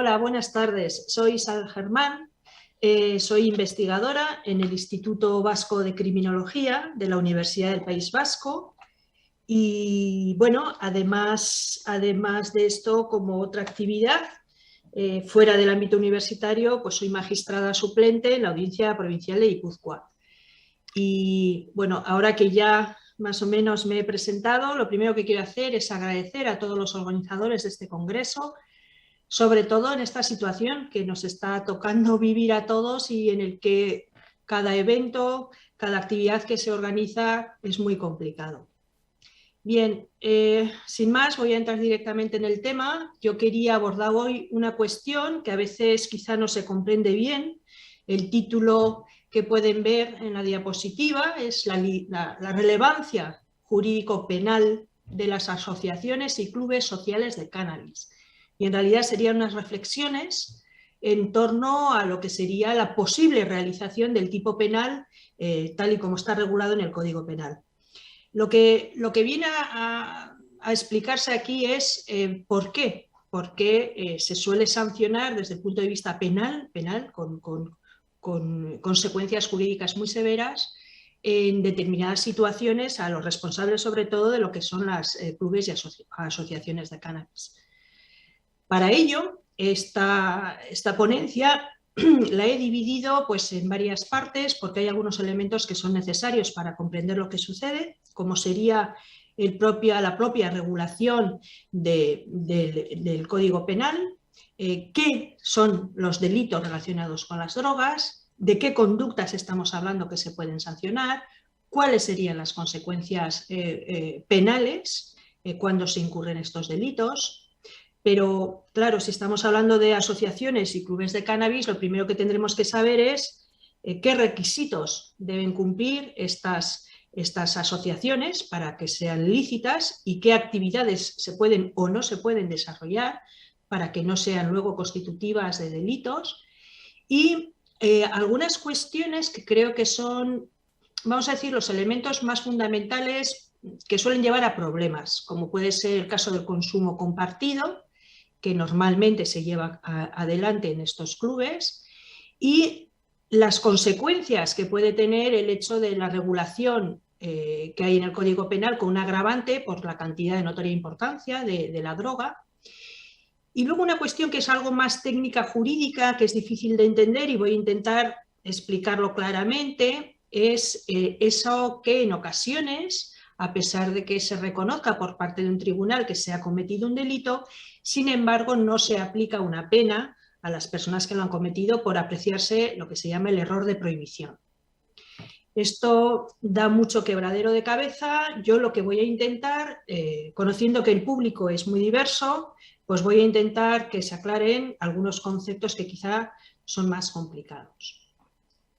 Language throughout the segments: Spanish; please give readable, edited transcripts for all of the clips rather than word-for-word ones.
Hola, buenas tardes. Soy Isabel Germán, soy investigadora en el Instituto Vasco de Criminología de la Universidad del País Vasco y, bueno, además de esto, como otra actividad, fuera del ámbito universitario, pues soy magistrada suplente en la Audiencia Provincial de Guipúzcoa. Y, bueno, ahora que ya más o menos me he presentado, lo primero que quiero hacer es agradecer a todos los organizadores de este congreso, sobre todo en esta situación que nos está tocando vivir a todos y en el que cada evento, cada actividad que se organiza es muy complicado. Bien, sin más voy a entrar directamente en el tema. Yo quería abordar hoy una cuestión que a veces quizá no se comprende bien. El título que pueden ver en la diapositiva es la relevancia jurídico-penal de las asociaciones y clubes sociales de cannabis. Y en realidad serían unas reflexiones en torno a lo que sería la posible realización del tipo penal tal y como está regulado en el Código Penal. Lo que viene a explicarse aquí es por qué. Porque se suele sancionar desde el punto de vista penal con consecuencias jurídicas muy severas en determinadas situaciones a los responsables, sobre todo, de lo que son las clubes y asociaciones de cannabis. Para ello, esta ponencia la he dividido pues, en varias partes porque hay algunos elementos que son necesarios para comprender lo que sucede, como sería la propia regulación del Código Penal, qué son los delitos relacionados con las drogas, de qué conductas estamos hablando que se pueden sancionar, cuáles serían las consecuencias penales cuando se incurren estos delitos. Pero, claro, si estamos hablando de asociaciones y clubes de cannabis, lo primero que tendremos que saber es qué requisitos deben cumplir estas asociaciones para que sean lícitas y qué actividades se pueden o no se pueden desarrollar para que no sean luego constitutivas de delitos. Y algunas cuestiones que creo que son, vamos a decir, los elementos más fundamentales que suelen llevar a problemas, como puede ser el caso del consumo compartido, que normalmente se lleva adelante en estos clubes, y las consecuencias que puede tener el hecho de la regulación que hay en el Código Penal con un agravante por la cantidad de notoria importancia de la droga. Y luego una cuestión que es algo más técnica jurídica, que es difícil de entender y voy a intentar explicarlo claramente, es eso que en ocasiones, a pesar de que se reconozca por parte de un tribunal que se ha cometido un delito, sin embargo no se aplica una pena a las personas que lo han cometido por apreciarse lo que se llama el error de prohibición. Esto da mucho quebradero de cabeza. Yo lo que voy a intentar, conociendo que el público es muy diverso, pues voy a intentar que se aclaren algunos conceptos que quizá son más complicados.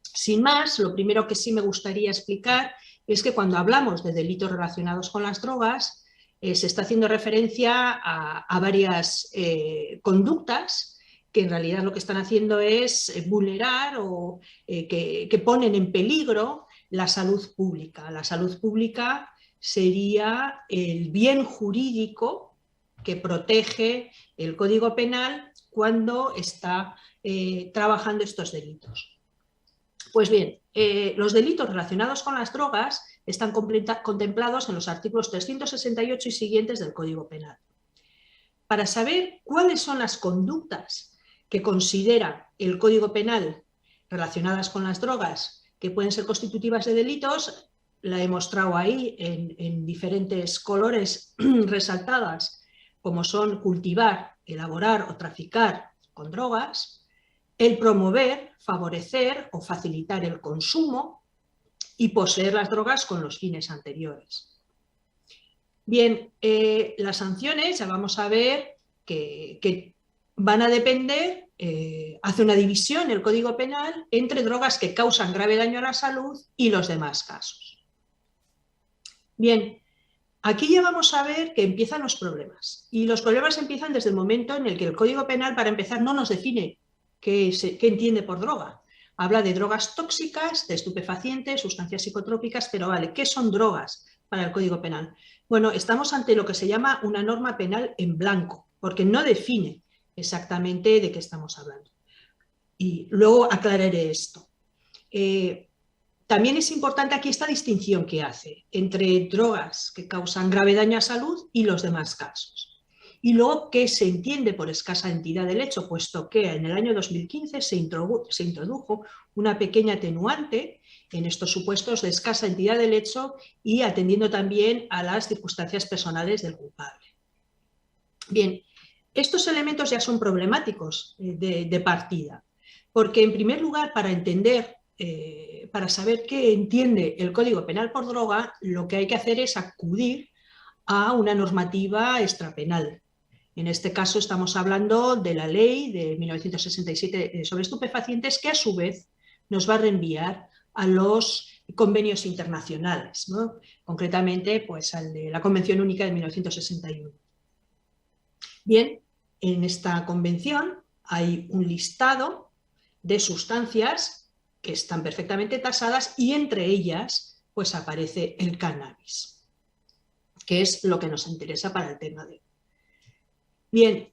Sin más, lo primero que sí me gustaría explicar es que cuando hablamos de delitos relacionados con las drogas, se está haciendo referencia a varias conductas que en realidad lo que están haciendo es vulnerar o que ponen en peligro la salud pública. La salud pública sería el bien jurídico que protege el Código Penal cuando está trabajando estos delitos. Pues bien, los delitos relacionados con las drogas están contemplados en los artículos 368 y siguientes del Código Penal. Para saber cuáles son las conductas que considera el Código Penal relacionadas con las drogas que pueden ser constitutivas de delitos, la he mostrado ahí en diferentes colores resaltadas, como son cultivar, elaborar o traficar con drogas, el promover, favorecer o facilitar el consumo y poseer las drogas con los fines anteriores. Bien, las sanciones ya vamos a ver que van a depender, hace una división el Código Penal entre drogas que causan grave daño a la salud y los demás casos. Bien, aquí ya vamos a ver que empiezan los problemas. Y los problemas empiezan desde el momento en el que el Código Penal, para empezar, no nos define qué entiende por droga. Habla de drogas tóxicas, de estupefacientes, sustancias psicotrópicas, pero vale, ¿qué son drogas para el Código Penal? Bueno, estamos ante lo que se llama una norma penal en blanco, porque no define exactamente de qué estamos hablando. Y luego aclararé esto. También es importante aquí esta distinción que hace entre drogas que causan grave daño a salud y los demás casos. Y luego, ¿qué se entiende por escasa entidad del hecho? Puesto que en el año 2015 se introdujo una pequeña atenuante en estos supuestos de escasa entidad del hecho y atendiendo también a las circunstancias personales del culpable. Bien, estos elementos ya son problemáticos de partida, porque en primer lugar, para entender, para saber qué entiende el Código Penal por droga, lo que hay que hacer es acudir a una normativa extrapenal. En este caso estamos hablando de la ley de 1967 sobre estupefacientes, que a su vez nos va a reenviar a los convenios internacionales, ¿no? Concretamente pues, al de la Convención Única de 1961. Bien, en esta convención hay un listado de sustancias que están perfectamente tasadas y entre ellas pues aparece el cannabis, que es lo que nos interesa para el tema de hoy. Bien,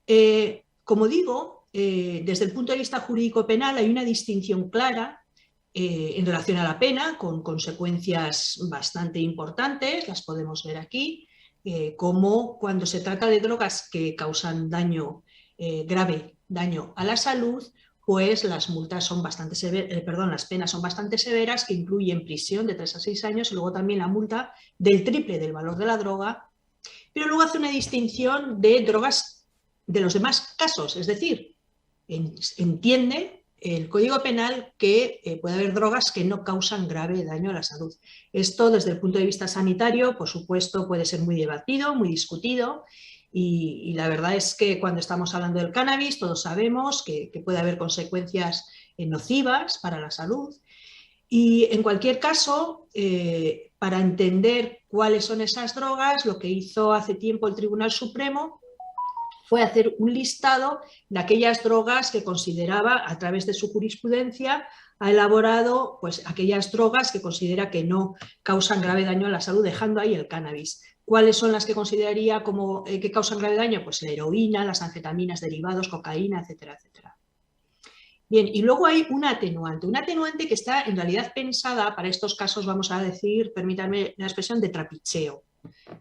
como digo, desde el punto de vista jurídico penal hay una distinción clara en relación a la pena, con consecuencias bastante importantes, las podemos ver aquí, como cuando se trata de drogas que causan daño, grave daño a la salud, pues las multas son bastante severas, las penas son bastante severas, que incluyen prisión de 3 a 6 años y luego también la multa del triple del valor de la droga, pero luego hace una distinción de drogas de los demás casos, es decir, entiende el Código Penal que puede haber drogas que no causan grave daño a la salud. Esto desde el punto de vista sanitario, por supuesto, puede ser muy debatido, muy discutido, y la verdad es que cuando estamos hablando del cannabis todos sabemos que puede haber consecuencias nocivas para la salud. Y en cualquier caso, para entender cuáles son esas drogas, lo que hizo hace tiempo el Tribunal Supremo fue hacer un listado de aquellas drogas que consideraba, a través de su jurisprudencia, ha elaborado pues, aquellas drogas que considera que no causan grave daño a la salud, dejando ahí el cannabis. ¿Cuáles son las que consideraría como que causan grave daño? Pues la heroína, las anfetaminas, derivados, cocaína, etcétera, etcétera. Bien, y luego hay una atenuante que está en realidad pensada para estos casos, vamos a decir, permítanme la expresión, de trapicheo.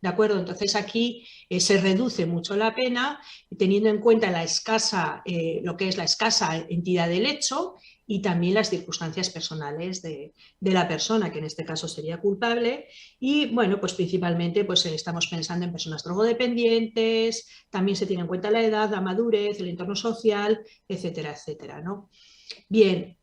¿De acuerdo? Entonces aquí se reduce mucho la pena, teniendo en cuenta la escasa, lo que es la escasa entidad del hecho y también las circunstancias personales de la persona, que en este caso sería culpable. Y bueno, pues principalmente pues, estamos pensando en personas drogodependientes, también se tiene en cuenta la edad, la madurez, el entorno social, etcétera, etcétera, ¿no? Bien,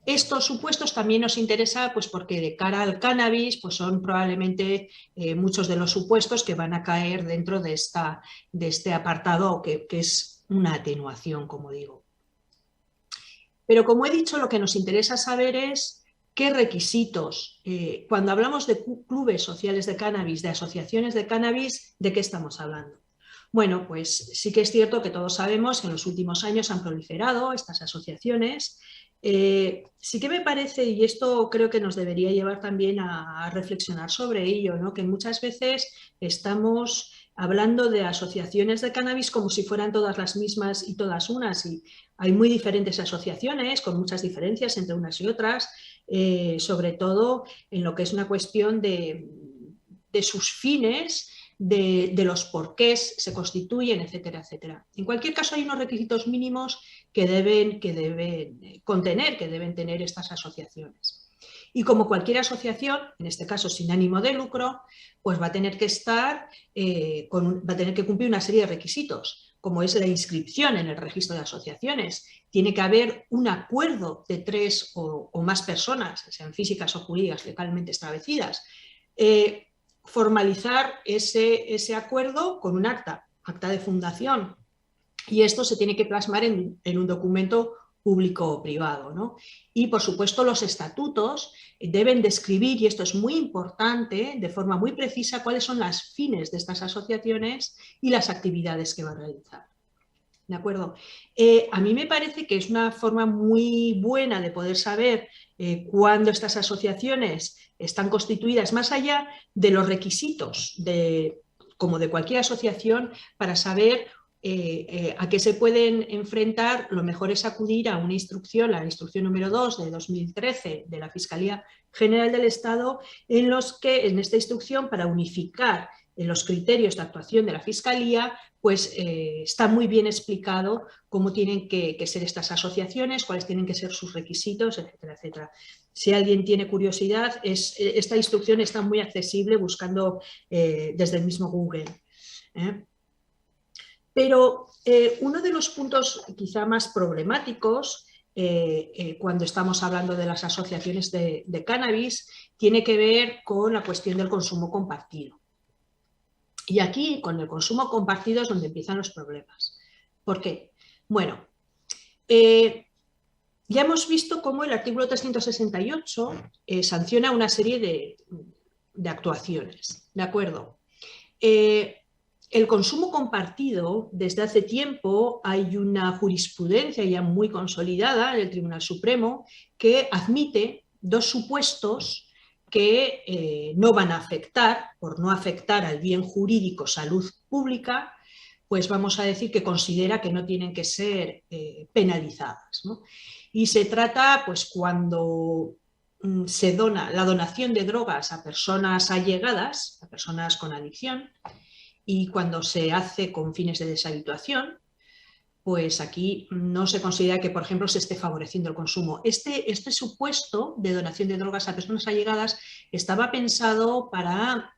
estos supuestos también nos interesa pues porque de cara al cannabis pues son probablemente muchos de los supuestos que van a caer dentro de este apartado que es una atenuación, como digo. Pero como he dicho, lo que nos interesa saber es qué requisitos, cuando hablamos de clubes sociales de cannabis, de asociaciones de cannabis, ¿de qué estamos hablando? Bueno, pues sí que es cierto que todos sabemos que en los últimos años han proliferado estas asociaciones. Sí que me parece, y esto creo que nos debería llevar también a reflexionar sobre ello, ¿no? Que muchas veces estamos hablando de asociaciones de cannabis como si fueran todas las mismas y todas unas, y hay muy diferentes asociaciones con muchas diferencias entre unas y otras, sobre todo en lo que es una cuestión de sus fines, de los porqués se constituyen, etcétera, etcétera. En cualquier caso, hay unos requisitos mínimos que deben contener, que deben tener estas asociaciones. Y como cualquier asociación, en este caso sin ánimo de lucro, pues va a tener que estar, va a tener que cumplir una serie de requisitos, como es la inscripción en el registro de asociaciones. Tiene que haber un acuerdo de 3 o más personas, sean físicas o jurídicas legalmente establecidas, formalizar ese acuerdo con un acta de fundación, y esto se tiene que plasmar en un documento público o privado, ¿no? Y por supuesto los estatutos deben describir, y esto es muy importante, de forma muy precisa, cuáles son los fines de estas asociaciones y las actividades que van a realizar. ¿De acuerdo? A mí me parece que es una forma muy buena de poder saber cuándo estas asociaciones están constituidas, más allá de los requisitos como de cualquier asociación, para saber a qué se pueden enfrentar, lo mejor es acudir a una instrucción, la instrucción número 2 de 2013 de la Fiscalía General del Estado, en esta instrucción, para unificar los criterios de actuación de la Fiscalía, pues está muy bien explicado cómo tienen que ser estas asociaciones, cuáles tienen que ser sus requisitos, etcétera, etcétera. Si alguien tiene curiosidad, esta instrucción está muy accesible buscando desde el mismo Google. Pero uno de los puntos quizá más problemáticos cuando estamos hablando de las asociaciones de cannabis tiene que ver con la cuestión del consumo compartido. Y aquí, con el consumo compartido, es donde empiezan los problemas. ¿Por qué? Bueno, ya hemos visto cómo el artículo 368 sanciona una serie de actuaciones, ¿de acuerdo? El consumo compartido, desde hace tiempo hay una jurisprudencia ya muy consolidada en el Tribunal Supremo que admite dos supuestos que no van a afectar, por no afectar al bien jurídico salud pública, pues vamos a decir que considera que no tienen que ser penalizadas, ¿no? Y se trata, pues, cuando se dona la donación de drogas a personas allegadas, a personas con adicción, y cuando se hace con fines de deshabituación, pues aquí no se considera que, por ejemplo, se esté favoreciendo el consumo. Este supuesto de donación de drogas a personas allegadas estaba pensado para,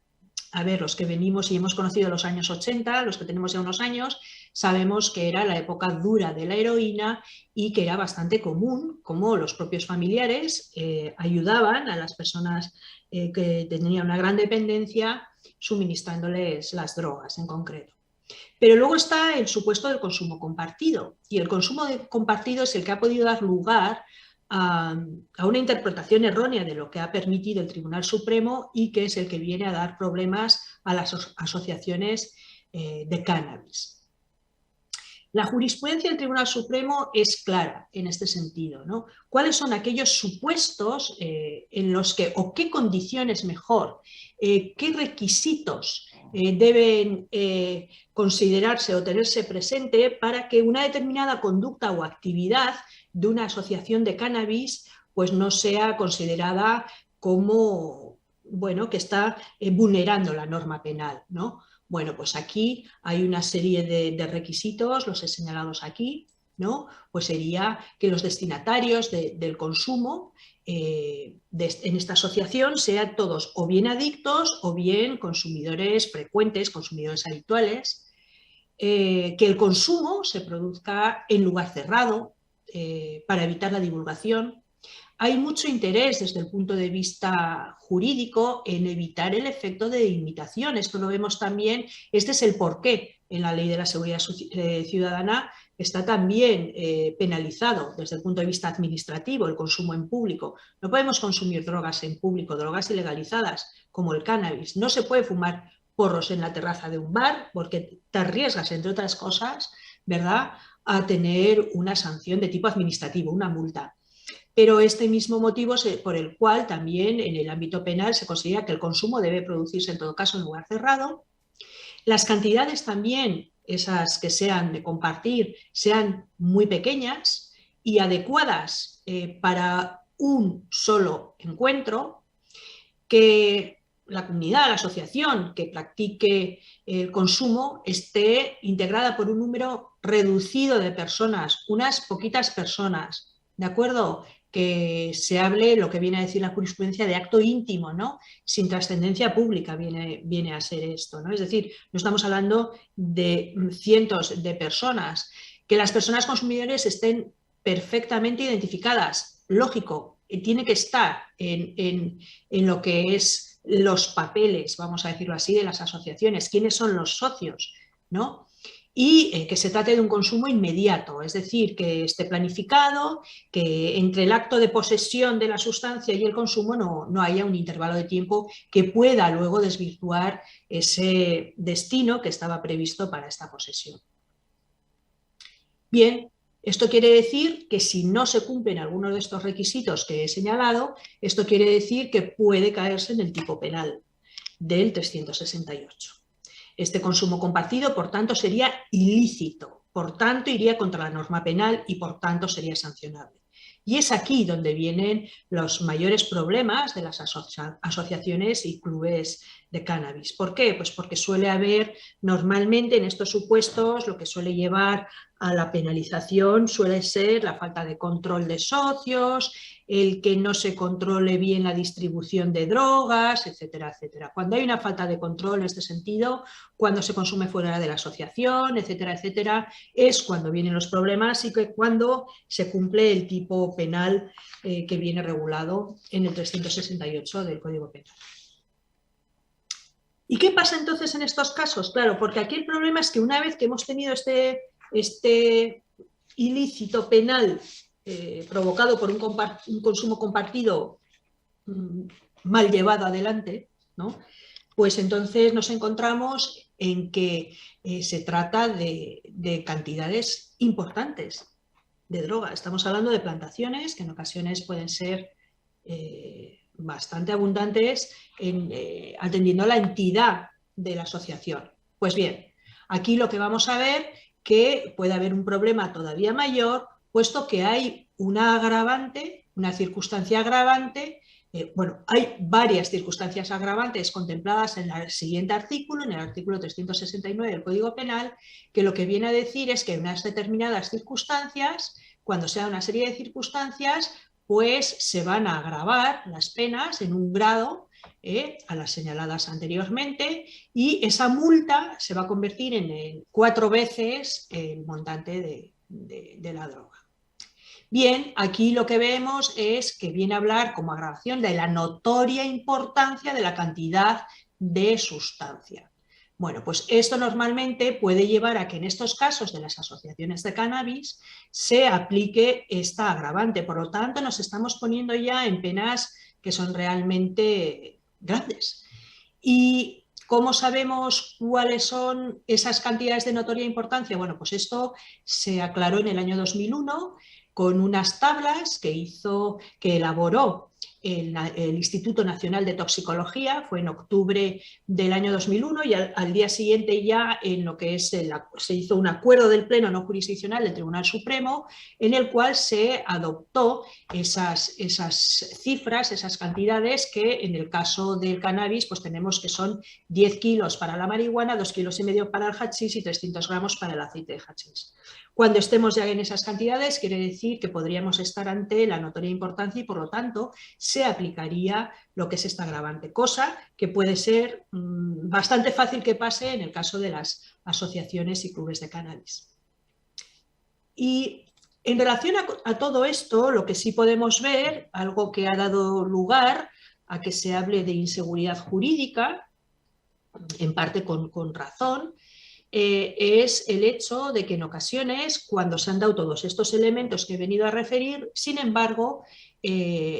a ver, los que venimos y hemos conocido los años 80, los que tenemos ya unos años, sabemos que era la época dura de la heroína y que era bastante común, como los propios familiares ayudaban a las personas que tenían una gran dependencia suministrándoles las drogas en concreto. Pero luego está el supuesto del consumo compartido, y el consumo compartido es el que ha podido dar lugar a una interpretación errónea de lo que ha permitido el Tribunal Supremo y que es el que viene a dar problemas a las asociaciones de cannabis. La jurisprudencia del Tribunal Supremo es clara en este sentido, ¿no? ¿Cuáles son aquellos supuestos en los que, o qué condiciones mejor, qué requisitos deben considerarse o tenerse presente para que una determinada conducta o actividad de una asociación de cannabis pues no sea considerada como, bueno, que está vulnerando la norma penal, ¿no? Bueno, pues aquí hay una serie de requisitos, los he señalado aquí, ¿no? Pues sería que los destinatarios del consumo en esta asociación sean todos o bien adictos o bien consumidores frecuentes, consumidores habituales, que el consumo se produzca en lugar cerrado para evitar la divulgación. Hay mucho interés desde el punto de vista jurídico en evitar el efecto de imitación. Esto lo vemos también, este es el porqué en la Ley de la Seguridad Ciudadana. Está también penalizado desde el punto de vista administrativo el consumo en público. No podemos consumir drogas en público, drogas ilegalizadas como el cannabis. No se puede fumar porros en la terraza de un bar porque te arriesgas, entre otras cosas, ¿verdad?, a tener una sanción de tipo administrativo, una multa. Pero este mismo motivo es por el cual también en el ámbito penal se considera que el consumo debe producirse en todo caso en lugar cerrado. Las cantidades también, esas que sean de compartir, sean muy pequeñas y adecuadas para un solo encuentro, que la comunidad, la asociación que practique el consumo esté integrada por un número reducido de personas, unas poquitas personas, ¿de acuerdo? Que se hable lo que viene a decir la jurisprudencia de acto íntimo, ¿no? Sin trascendencia pública viene a ser esto, ¿no? Es decir, no estamos hablando de cientos de personas, que las personas consumidores estén perfectamente identificadas, lógico, tiene que estar en lo que es los papeles, vamos a decirlo así, de las asociaciones, quiénes son los socios, ¿no? Y que se trate de un consumo inmediato, es decir, que esté planificado, que entre el acto de posesión de la sustancia y el consumo no haya un intervalo de tiempo que pueda luego desvirtuar ese destino que estaba previsto para esta posesión. Bien, esto quiere decir que si no se cumplen algunos de estos requisitos que he señalado, esto quiere decir que puede caerse en el tipo penal del 368. Este consumo compartido, por tanto, sería ilícito, por tanto, iría contra la norma penal y, por tanto, sería sancionable. Y es aquí donde vienen los mayores problemas de las asociaciones y clubes de cannabis. ¿Por qué? Pues porque suele haber normalmente en estos supuestos lo que suele llevar a la penalización suele ser la falta de control de socios, el que no se controle bien la distribución de drogas, etcétera, etcétera. Cuando hay una falta de control en este sentido, cuando se consume fuera de la asociación, etcétera, etcétera, es cuando vienen los problemas y que cuando se cumple el tipo penal que viene regulado en el 368 del Código Penal. ¿Y qué pasa entonces en estos casos? Claro, porque aquí el problema es que una vez que hemos tenido este ilícito penal provocado por un consumo compartido mal llevado adelante, ¿no? Pues entonces nos encontramos en que se trata de cantidades importantes de droga. Estamos hablando de plantaciones que en ocasiones pueden ser bastante abundantes atendiendo a la entidad de la asociación. Pues bien, aquí lo que vamos a ver que puede haber un problema todavía mayor, puesto que hay una agravante, una circunstancia agravante. Bueno, hay varias circunstancias agravantes contempladas en el siguiente artículo, en el artículo 369 del Código Penal, que lo que viene a decir es que en unas determinadas circunstancias, cuando sea una serie de circunstancias, pues se van a agravar las penas en un grado a las señaladas anteriormente, y esa multa se va a convertir en 4 veces el montante de la droga. Bien, aquí lo que vemos es que viene a hablar como agravación de la notoria importancia de la cantidad de sustancia. Bueno, pues esto normalmente puede llevar a que en estos casos de las asociaciones de cannabis se aplique esta agravante. Por lo tanto, nos estamos poniendo ya en penas que son realmente grandes. ¿Y cómo sabemos cuáles son esas cantidades de notoria importancia? Bueno, pues esto se aclaró en el año 2001 con unas tablas que elaboró el Instituto Nacional de Toxicología, fue en octubre del año 2001, y al día siguiente ya en lo que es se hizo un acuerdo del Pleno no jurisdiccional del Tribunal Supremo en el cual se adoptó esas cifras, esas cantidades que en el caso del cannabis pues tenemos que son 10 kilos para la marihuana, 2,5 kilos para el hachís y 300 gramos para el aceite de hachís. Cuando estemos ya en esas cantidades, quiere decir que podríamos estar ante la notoria importancia y, por lo tanto, se aplicaría lo que es esta agravante, cosa que puede ser bastante fácil que pase en el caso de las asociaciones y clubes de cannabis. Y en relación a todo esto, lo que sí podemos ver, algo que ha dado lugar a que se hable de inseguridad jurídica, en parte con razón, es el hecho de que en ocasiones, cuando se han dado todos estos elementos que he venido a referir, sin embargo,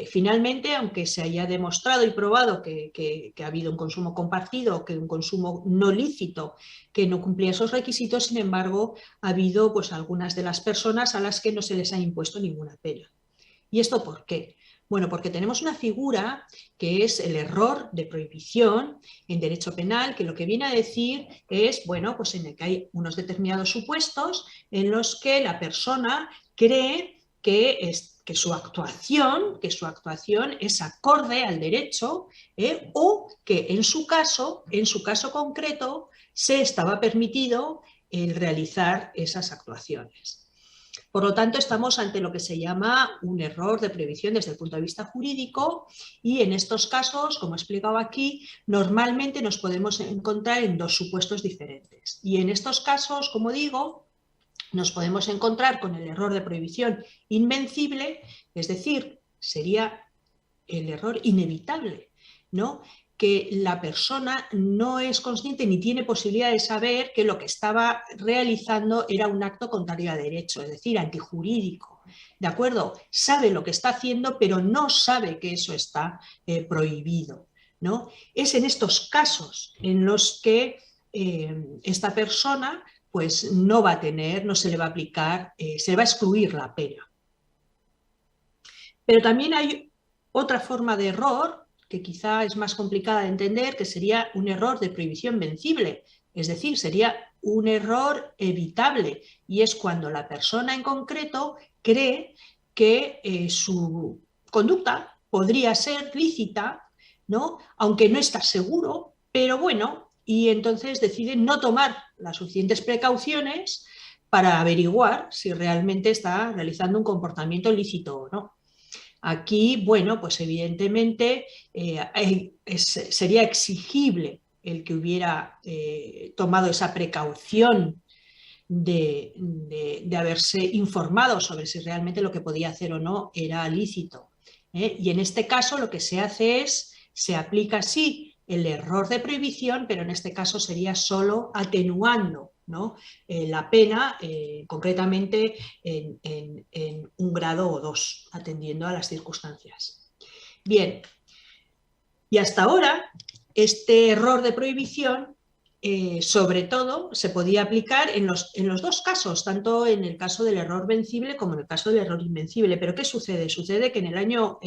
finalmente, aunque se haya demostrado y probado que ha habido un consumo compartido, que un consumo no lícito, que no cumplía esos requisitos, sin embargo, ha habido pues, algunas de las personas a las que no se les ha impuesto ninguna pena. ¿Y esto por qué? Bueno, porque tenemos una figura que es el error de prohibición en derecho penal, que lo que viene a decir es, bueno, pues en el que hay unos determinados supuestos en los que la persona cree que su actuación es acorde al derecho o que en su caso concreto, se estaba permitido el realizar esas actuaciones. Por lo tanto, estamos ante lo que se llama un error de prohibición desde el punto de vista jurídico, y en estos casos, como he explicado aquí, normalmente nos podemos encontrar en 2 supuestos diferentes. Y en estos casos, como digo, nos podemos encontrar con el error de prohibición invencible, es decir, sería el error inevitable, ¿no? Que la persona no es consciente ni tiene posibilidad de saber que lo que estaba realizando era un acto contrario a derecho, es decir, antijurídico, ¿de acuerdo? Sabe lo que está haciendo, pero no sabe que eso está prohibido, ¿no? Es en estos casos en los que esta persona pues no va a tener, no se le va a aplicar, se le va a excluir la pena. Pero también hay otra forma de error que quizá es más complicada de entender, que sería un error de prohibición vencible, Es decir, sería un error evitable, y es cuando la persona en concreto cree que su conducta podría ser lícita, ¿no? Aunque no está seguro, pero bueno, y entonces decide no tomar las suficientes precauciones para averiguar si realmente está realizando un comportamiento lícito o no. Aquí, bueno, pues evidentemente sería exigible el que hubiera tomado esa precaución de haberse informado sobre si realmente lo que podía hacer o no era lícito. Y en este caso lo que se hace es, se aplica sí el error de prohibición, pero en este caso sería solo atenuando, ¿no? La pena, concretamente en un grado o dos, atendiendo a las circunstancias. Bien, y hasta ahora este error de prohibición sobre todo se podía aplicar en los dos casos, tanto en el caso del error vencible como en el caso del error invencible. Pero ¿qué sucede? Sucede que en el año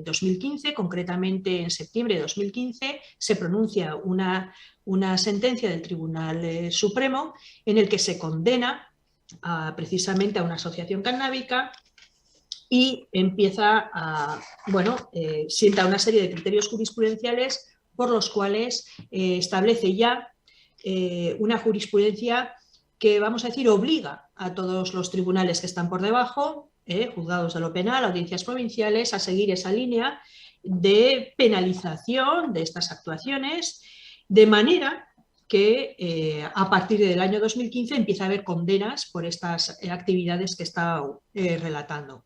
2015, concretamente en septiembre de 2015, se pronuncia una sentencia del Tribunal Supremo en el que se condena precisamente a una asociación canábica y empieza a, bueno, sienta una serie de criterios jurisprudenciales por los cuales establece ya una jurisprudencia que, vamos a decir, obliga a todos los tribunales que están por debajo, juzgados de lo penal, audiencias provinciales, a seguir esa línea de penalización de estas actuaciones, de manera que a partir del año 2015 empieza a haber condenas por estas actividades que está relatando.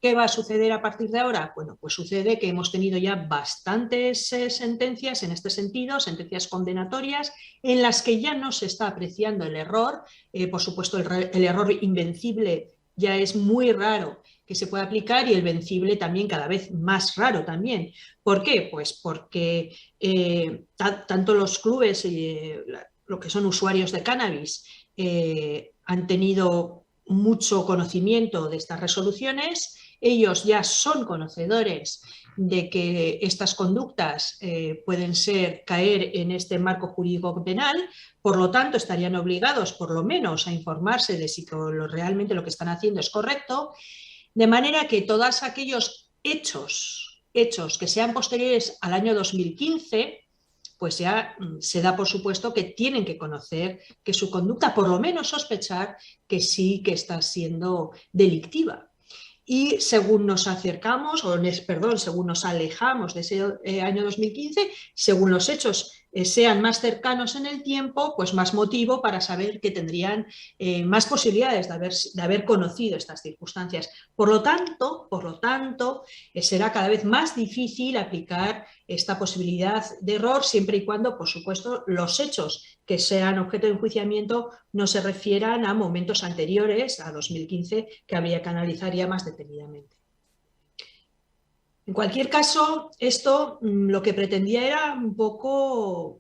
¿Qué va a suceder a partir de ahora? Bueno, pues sucede que hemos tenido ya bastantes sentencias en este sentido, sentencias condenatorias, en las que ya no se está apreciando el error. Por supuesto, el error invencible ya es muy raro que se pueda aplicar, y el vencible también cada vez más raro también. ¿Por qué? Pues porque tanto los clubes, lo que son usuarios de cannabis, han tenido mucho conocimiento de estas resoluciones. Ellos ya son conocedores de que estas conductas pueden caer en este marco jurídico penal, por lo tanto estarían obligados por lo menos a informarse de si realmente lo que están haciendo es correcto, de manera que todos aquellos hechos que sean posteriores al año 2015, pues ya se da por supuesto que tienen que conocer que su conducta, por lo menos sospechar que sí que está siendo delictiva. Y según nos acercamos, según nos alejamos de ese año 2015, según los hechos sean más cercanos en el tiempo, pues más motivo para saber que tendrían más posibilidades de haber conocido estas circunstancias. Por lo tanto, será cada vez más difícil aplicar esta posibilidad de error, siempre y cuando, por supuesto, los hechos que sean objeto de enjuiciamiento no se refieran a momentos anteriores a 2015, que habría que analizar ya más detenidamente. En cualquier caso, esto lo que pretendía era un poco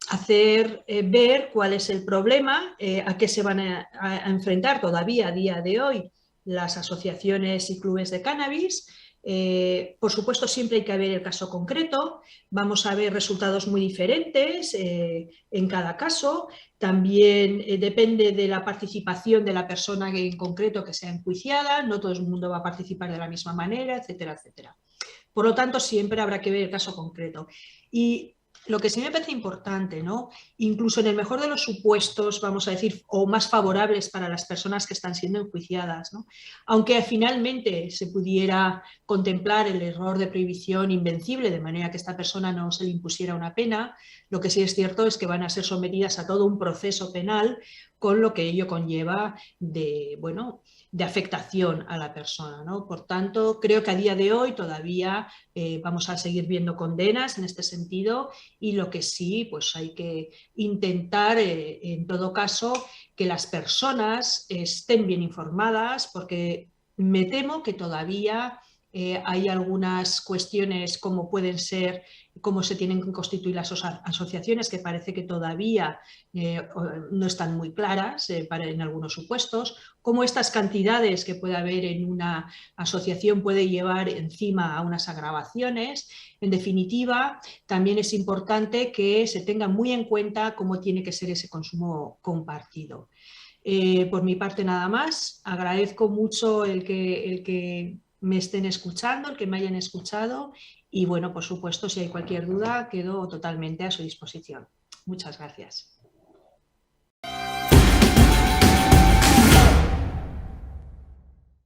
hacer ver cuál es el problema, a qué se van a enfrentar todavía a día de hoy las asociaciones y clubes de cannabis. Por supuesto, siempre hay que ver el caso concreto. Vamos a ver resultados muy diferentes en cada caso. También depende de la participación de la persona en concreto que sea enjuiciada. No todo el mundo va a participar de la misma manera, etcétera, etcétera. Por lo tanto, siempre habrá que ver el caso concreto. Y lo que sí me parece importante, ¿no? Incluso en el mejor de los supuestos, vamos a decir, o más favorables para las personas que están siendo enjuiciadas, ¿no? Aunque finalmente se pudiera contemplar el error de prohibición invencible, de manera que a esta persona no se le impusiera una pena, lo que sí es cierto es que van a ser sometidas a todo un proceso penal, con lo que ello conlleva de, bueno, de afectación a la persona, ¿no? Por tanto, creo que a día de hoy todavía vamos a seguir viendo condenas en este sentido, y lo que sí, pues hay que intentar, en todo caso, que las personas estén bien informadas, porque me temo que todavía hay algunas cuestiones como pueden ser cómo se tienen que constituir las asociaciones, que parece que todavía no están muy claras en algunos supuestos, cómo estas cantidades que puede haber en una asociación puede llevar encima a unas agravaciones. En definitiva, también es importante que se tenga muy en cuenta cómo tiene que ser ese consumo compartido. Por mi parte nada más, agradezco mucho el que me estén escuchando, el que me hayan escuchado y bueno, por supuesto, si hay cualquier duda, quedo totalmente a su disposición. Muchas gracias.